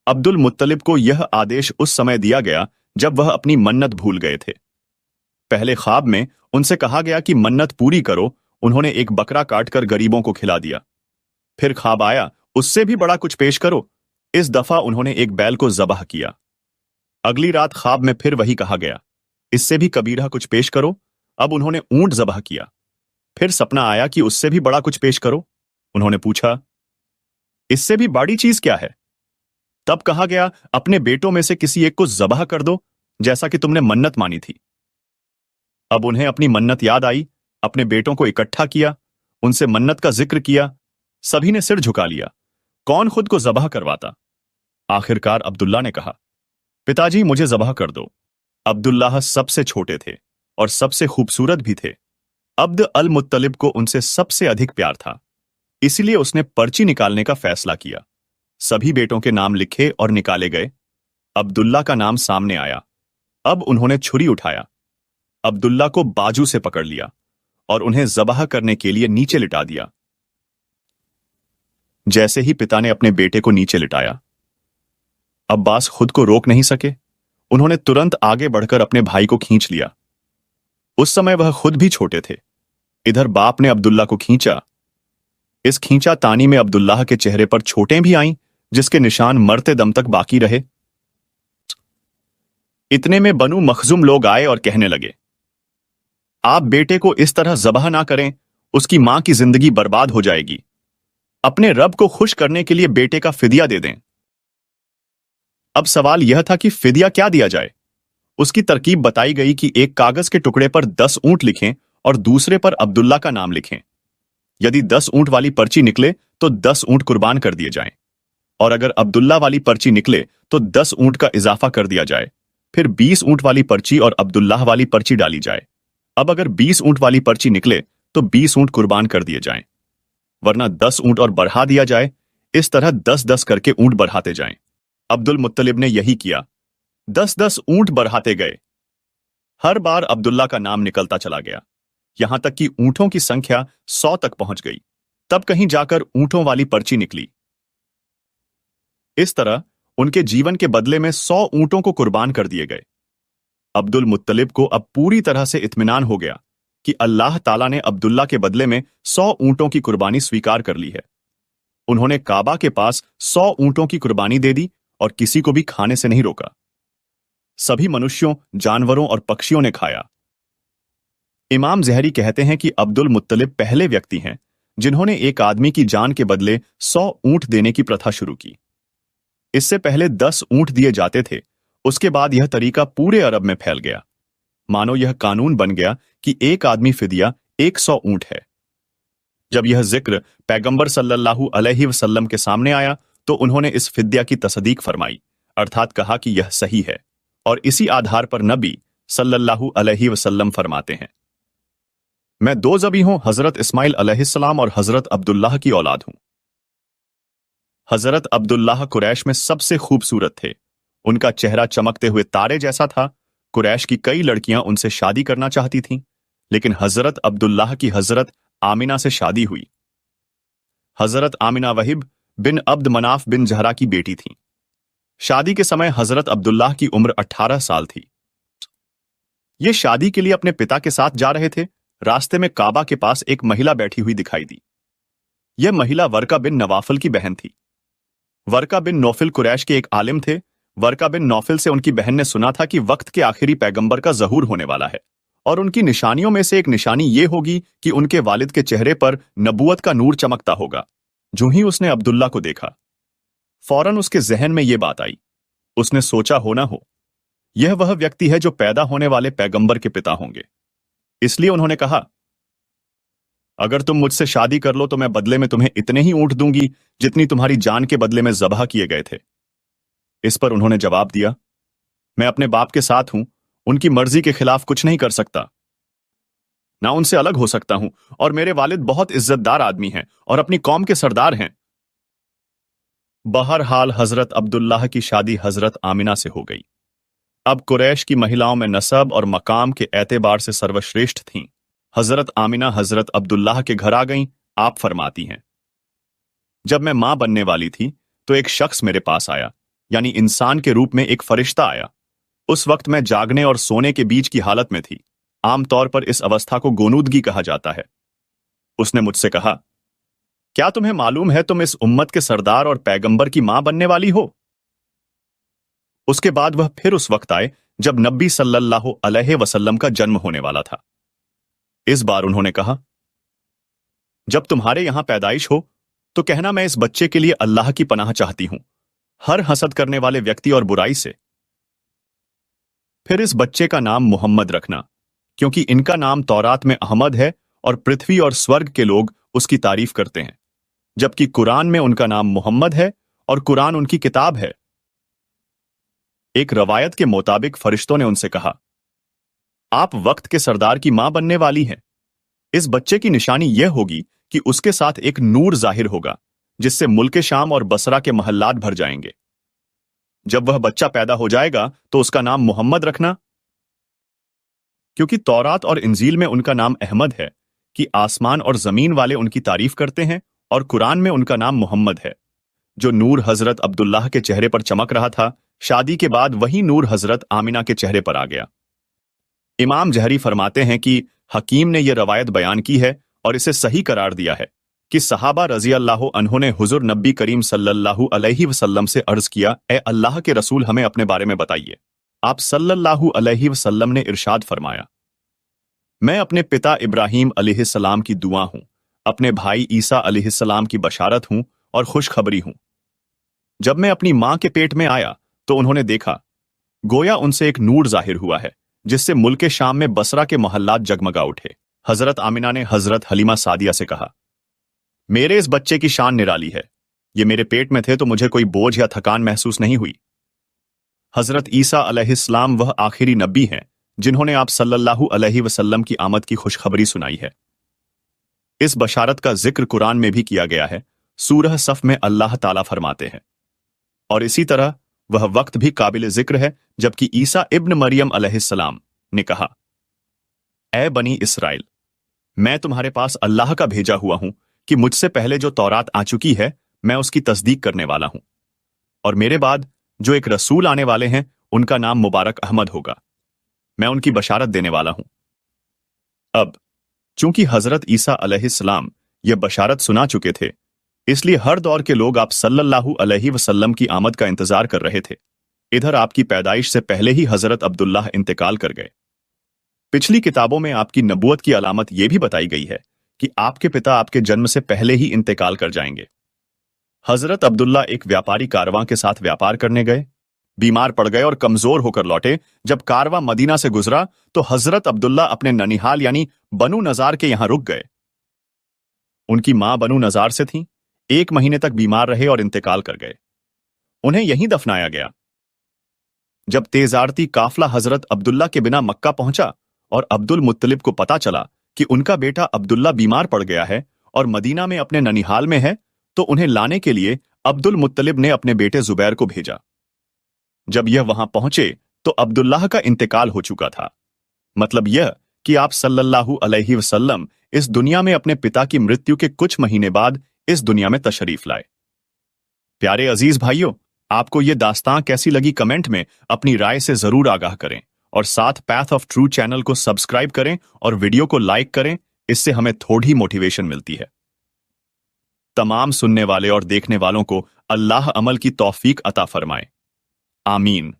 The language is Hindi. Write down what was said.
अब्दुल मुत्तलिब को यह आदेश उस समय दिया गया जब वह अपनी मन्नत भूल गए थे। पहले ख्वाब में उनसे कहा गया कि मन्नत पूरी करो, उन्होंने एक बकरा काटकर गरीबों को खिला दिया। फिर ख्वाब आया, उससे भी बड़ा कुछ पेश करो, इस दफा उन्होंने एक बैल को ज़बह किया। अगली रात ख्वाब में फिर वही कहा गया, इससे भी कबीरा कुछ पेश करो, अब उन्होंने ऊंट ज़बह किया। फिर सपना आया कि उससे भी बड़ा कुछ पेश करो, उन्होंने पूछा, इससे भी बड़ी चीज क्या है? तब कहा गया, अपने बेटों में से किसी एक को ज़बह कर दो, जैसा कि तुमने मन्नत मानी थी। अब उन्हें अपनी मन्नत याद आई, अपने बेटों को इकट्ठा किया, उनसे मन्नत का जिक्र किया। सभी ने सिर झुका लिया, कौन खुद को ज़बह करवाता। आखिरकार अब्दुल्ला ने कहा, पिताजी मुझे ज़बह कर दो। अब्दुल्लाह सबसे छोटे थे और सबसे खूबसूरत भी थे। अब्द अल मुत्तलिब को उनसे सबसे अधिक प्यार था, इसलिए उसने पर्ची निकालने का फैसला किया। सभी बेटों के नाम लिखे और निकाले गए। अब्दुल्ला का नाम सामने आया। अब उन्होंने छुरी उठाया, अब्दुल्ला को बाजू से पकड़ लिया और उन्हें ज़बह करने के लिए नीचे लिटा दिया। जैसे ही पिता ने अपने बेटे को नीचे लिटाया, अब्बास खुद को रोक नहीं सके। उन्होंने तुरंत आगे बढ़कर अपने भाई को खींच लिया। उस समय वह खुद भी छोटे थे। इधर बाप ने अब्दुल्ला को खींचा। इस खींचा तानी में अब्दुल्लाह के चेहरे पर चोटें भी आईं, जिसके निशान मरते दम तक बाकी रहे। इतने में बनु मखजुम लोग आए और कहने लगे, आप बेटे को इस तरह ज़बह ना करें, उसकी मां की जिंदगी बर्बाद हो जाएगी। अपने रब को खुश करने के लिए बेटे का फिदिया दे दें। अब सवाल यह था कि फिदिया क्या दिया जाए। उसकी तरकीब बताई गई कि एक कागज के टुकड़े पर 10 ऊंट लिखें और दूसरे पर अब्दुल्ला का नाम लिखें। यदि 10 ऊंट वाली पर्ची निकले तो 10 ऊंट कुर्बान कर दिए जाएं, और अगर अब्दुल्ला वाली पर्ची निकले तो 10 ऊंट का इजाफा कर दिया जाए। फिर 20 ऊंट वाली पर्ची और अब्दुल्लाह वाली पर्ची डाली जाए। अब अगर 20 ऊंट वाली पर्ची निकले तो 20 ऊंट कुर्बान कर दिए जाएं, वरना 10 ऊंट और बढ़ा दिया जाए। इस तरह 10-10 करके ऊंट बढ़ाते जाएं। अब्दुल मुत्तलिब ने यही किया। 10-10 ऊंट बढ़ाते गए। हर बार अब्दुल्ला का नाम निकलता चला गया, यहां तक कि ऊंटों की संख्या 100 तक पहुंच गई। तब कहीं जाकर ऊंटों वाली पर्ची निकली। इस तरह उनके जीवन के बदले में 100 ऊंटों को कुर्बान कर दिए गए। अब्दुल मुत्तलिब को अब पूरी तरह से इत्मीनान हो गया कि अल्लाह ताला ने अब्दुल्ला के बदले में 100 ऊंटों की कुर्बानी स्वीकार कर ली है। उन्होंने काबा के पास 100 ऊंटों की कुर्बानी दे दी और किसी को भी खाने से नहीं रोका। सभी मनुष्यों, जानवरों और पक्षियों ने खाया। इमाम ज़हरी कहते हैं कि अब्दुल मुत्तलिब पहले व्यक्ति हैं जिन्होंने एक आदमी की जान के बदले 100 ऊंट देने की प्रथा शुरू की। इससे पहले 10 ऊंट दिए जाते थे। उसके बाद यह तरीका पूरे अरब में फैल गया। मानो यह कानून बन गया कि एक आदमी फिदिया 100 ऊंट है। जब यह जिक्र पैगंबर सल्लल्लाहु अलैहि वसल्लम के सामने आया तो उन्होंने इस फिद्या की तस्दीक फरमाई, अर्थात कहा कि यह सही है, और इसी आधार पर नबी सल्लल्लाहु अलैहि वसल्लम फरमाते हैं, मैं 2 ज़बीहों हजरत इस्माइल अलैहिस्सलाम और हजरत अब्दुल्लाह की औलाद हूं। हजरत अब्दुल्लाह कुरैश में सबसे खूबसूरत थे। उनका चेहरा चमकते हुए तारे जैसा था। कुरैश की कई लड़कियां उनसे शादी करना चाहती थीं, लेकिन हजरत अब्दुल्लाह की हजरत आमिना से शादी हुई। हजरत आमिना वहिब बिन अब्द मनाफ बिन जहरा की बेटी थीं। शादी के समय हजरत अब्दुल्लाह की उम्र 18 साल थी। ये शादी के लिए अपने पिता के साथ जा रहे थे। रास्ते में काबा के पास एक महिला बैठी हुई दिखाई दी। यह महिला वर्का बिन नवाफिल की बहन थी। वर्का बिन नौफिल कुरैश के एक आलिम थे। वर्का बिन नौफिल से उनकी बहन ने सुना था कि वक्त के आखिरी पैगंबर का ज़हूर होने वाला है, और उनकी निशानियों में से एक निशानी ये होगी कि उनके वालिद के चेहरे पर नबूवत का नूर चमकता होगा। जो ही उसने अब्दुल्ला को देखा, फौरन उसके जहन में यह बात आई। उसने सोचा, हो ना हो यह वह व्यक्ति है जो पैदा होने वाले पैगंबर के पिता होंगे। इसलिए उन्होंने कहा, अगर तुम मुझसे शादी कर लो तो मैं बदले में तुम्हें इतने ही ऊंट दूंगी जितनी तुम्हारी जान के बदले में ज़बह किए गए थे। इस पर उन्होंने जवाब दिया, मैं अपने बाप के साथ हूं, उनकी मर्जी के खिलाफ कुछ नहीं कर सकता, ना उनसे अलग हो सकता हूं, और मेरे वालिद बहुत इज्जतदार आदमी हैं और अपनी कौम के सरदार हैं। बहरहाल हजरत अब्दुल्लाह की शादी हजरत आमिना से हो गई। अब कुरैश की महिलाओं में नसब और मकाम के एतबार से सर्वश्रेष्ठ थीं। हजरत आमिना हजरत अब्दुल्लाह के घर आ गईं। आप फरमाती हैं, जब मैं मां बनने वाली थी तो एक शख्स मेरे पास आया यानी इंसान के रूप में एक फरिश्ता आया। उस वक्त मैं जागने और सोने के बीच की हालत में थी। आमतौर पर इस अवस्था को गोनूदगी कहा जाता है। उसने मुझसे कहा, क्या तुम्हें मालूम है तुम इस उम्मत के सरदार और पैगंबर की मां बनने वाली हो? उसके बाद वह फिर उस वक्त आए जब नबी सल्लल्लाहु अलैहि वसल्लम का जन्म होने वाला था। इस बार उन्होंने कहा, जब तुम्हारे यहां पैदाइश हो तो कहना मैं इस बच्चे के लिए अल्लाह की पनाह चाहती हूं, हर हसद करने वाले व्यक्ति और बुराई से। फिर इस बच्चे का नाम मोहम्मद रखना, क्योंकि इनका नाम तौरात में अहमद है और पृथ्वी और स्वर्ग के लोग उसकी तारीफ करते हैं, जबकि कुरान में उनका नाम मोहम्मद है और कुरान उनकी किताब है। एक रवायत के मुताबिक फरिश्तों ने उनसे कहा, आप वक्त के सरदार की मां बनने वाली हैं। इस बच्चे की निशानी यह होगी कि उसके साथ एक नूर जाहिर होगा, जिससे मुल्क शाम और बसरा के महल्लात भर जाएंगे। जब वह बच्चा पैदा हो जाएगा तो उसका नाम मोहम्मद रखना, क्योंकि तौरात और इंजील में उनका नाम अहमद है कि आसमान और जमीन वाले उनकी तारीफ करते हैं, और कुरान में उनका नाम मोहम्मद है। जो नूर हजरत अब्दुल्लाह के चेहरे पर चमक रहा था, शादी के बाद वही नूर हजरत आमिना के चेहरे पर आ गया। इमाम जहरी फरमाते हैं कि हकीम ने यह रवायत बयान की है और इसे सही करार दिया है कि सहाबा रजी अल्लाह अन्हों ने हुजूर नबी करीम सल्लल्लाहु अलैहि वसल्लम से अर्ज किया, ए अल्लाह के रसूल, हमें अपने बारे में बताइए। आप सल्लल्लाहु अलैहि वसल्लम ने इरशाद फरमाया, मैं अपने पिता इब्राहीम अलैहिस्सलाम की दुआ हूं, अपने भाई ईसा अलैहिस्सलाम की बशारत हूं और खुशखबरी हूं। जब मैं अपनी मां के पेट में आया तो उन्होंने देखा, गोया उनसे एक नूर जाहिर हुआ है, जिससे मुल्क शाम में बसरा के मोहल्लात जगमगा उठे। हजरत आमिना ने हजरत हलीमा सादिया से कहा, मेरे इस बच्चे की शान निराली है। ये मेरे पेट में थे तो मुझे कोई बोझ या थकान महसूस नहीं हुई। हजरत ईसा अलैहिस्सलाम वह आखिरी नबी हैं जिन्होंने आप सल्लल्लाहु अलैहि वसल्लम की आमद की खुशखबरी सुनाई है। इस बशारत का जिक्र कुरान में भी किया गया है। सूरह सफ में अल्लाह ताला फरमाते हैं, और इसी तरह वह वक्त भी काबिल जिक्र है जबकि ईसा इब्न मरियम अलैहिस्सलाम ने कहा, ए बनी इसराइल, मैं तुम्हारे पास अल्लाह का भेजा हुआ हूं कि मुझसे पहले जो तौरात आ चुकी है मैं उसकी तस्दीक करने वाला हूं, और मेरे बाद जो एक रसूल आने वाले हैं उनका नाम मुबारक अहमद होगा। मैं उनकी बशारत देने वाला हूं। अब चूंकि हजरत ईसा अलैहिस्सलाम यह बशारत सुना चुके थे, इसलिए हर दौर के लोग आप सल्लल्लाहु अलैहि वसल्लम की आमद का इंतजार कर रहे थे। इधर आपकी पैदाइश से पहले ही हजरत अब्दुल्लाह इंतकाल कर गए। पिछली किताबों में आपकी नबूवत की अलामत यह भी बताई गई है कि आपके पिता आपके जन्म से पहले ही इंतकाल कर जाएंगे। हजरत अब्दुल्ला एक व्यापारी कारवां के साथ व्यापार करने गए, बीमार पड़ गए और कमजोर होकर लौटे। जब कारवां मदीना से गुजरा तो हजरत अब्दुल्ला अपने ननिहाल यानी बनु नजार के यहां रुक गए। उनकी मां बनु नजार से थीं, 1 महीने तक बीमार रहे और इंतकाल कर गए। उन्हें यहीं दफनाया गया। जब तेजारती काफला हजरत अब्दुल्ला के बिना मक्का पहुंचा और अब्दुल मुत्तलिब को पता चला कि उनका बेटा अब्दुल्ला बीमार पड़ गया है और मदीना में अपने ननिहाल में है, तो उन्हें लाने के लिए अब्दुल मुत्तलिब ने अपने बेटे जुबैर को भेजा। जब यह वहां पहुंचे तो अब्दुल्लाह का इंतकाल हो चुका था। मतलब यह कि आप सल्लल्लाहु अलैहि वसल्लम इस दुनिया में अपने पिता की मृत्यु के कुछ महीने बाद इस दुनिया में तशरीफ लाए। प्यारे अजीज भाइयों, आपको यह दास्तां कैसी लगी कमेंट में अपनी राय से जरूर आगाह करें, और साथ पैथ ऑफ ट्रू चैनल को सब्सक्राइब करें और वीडियो को लाइक करें। इससे हमें थोड़ी मोटिवेशन मिलती है। तमाम सुनने वाले और देखने वालों को अल्लाह अमल की तौफीक अता फरमाए। आमीन।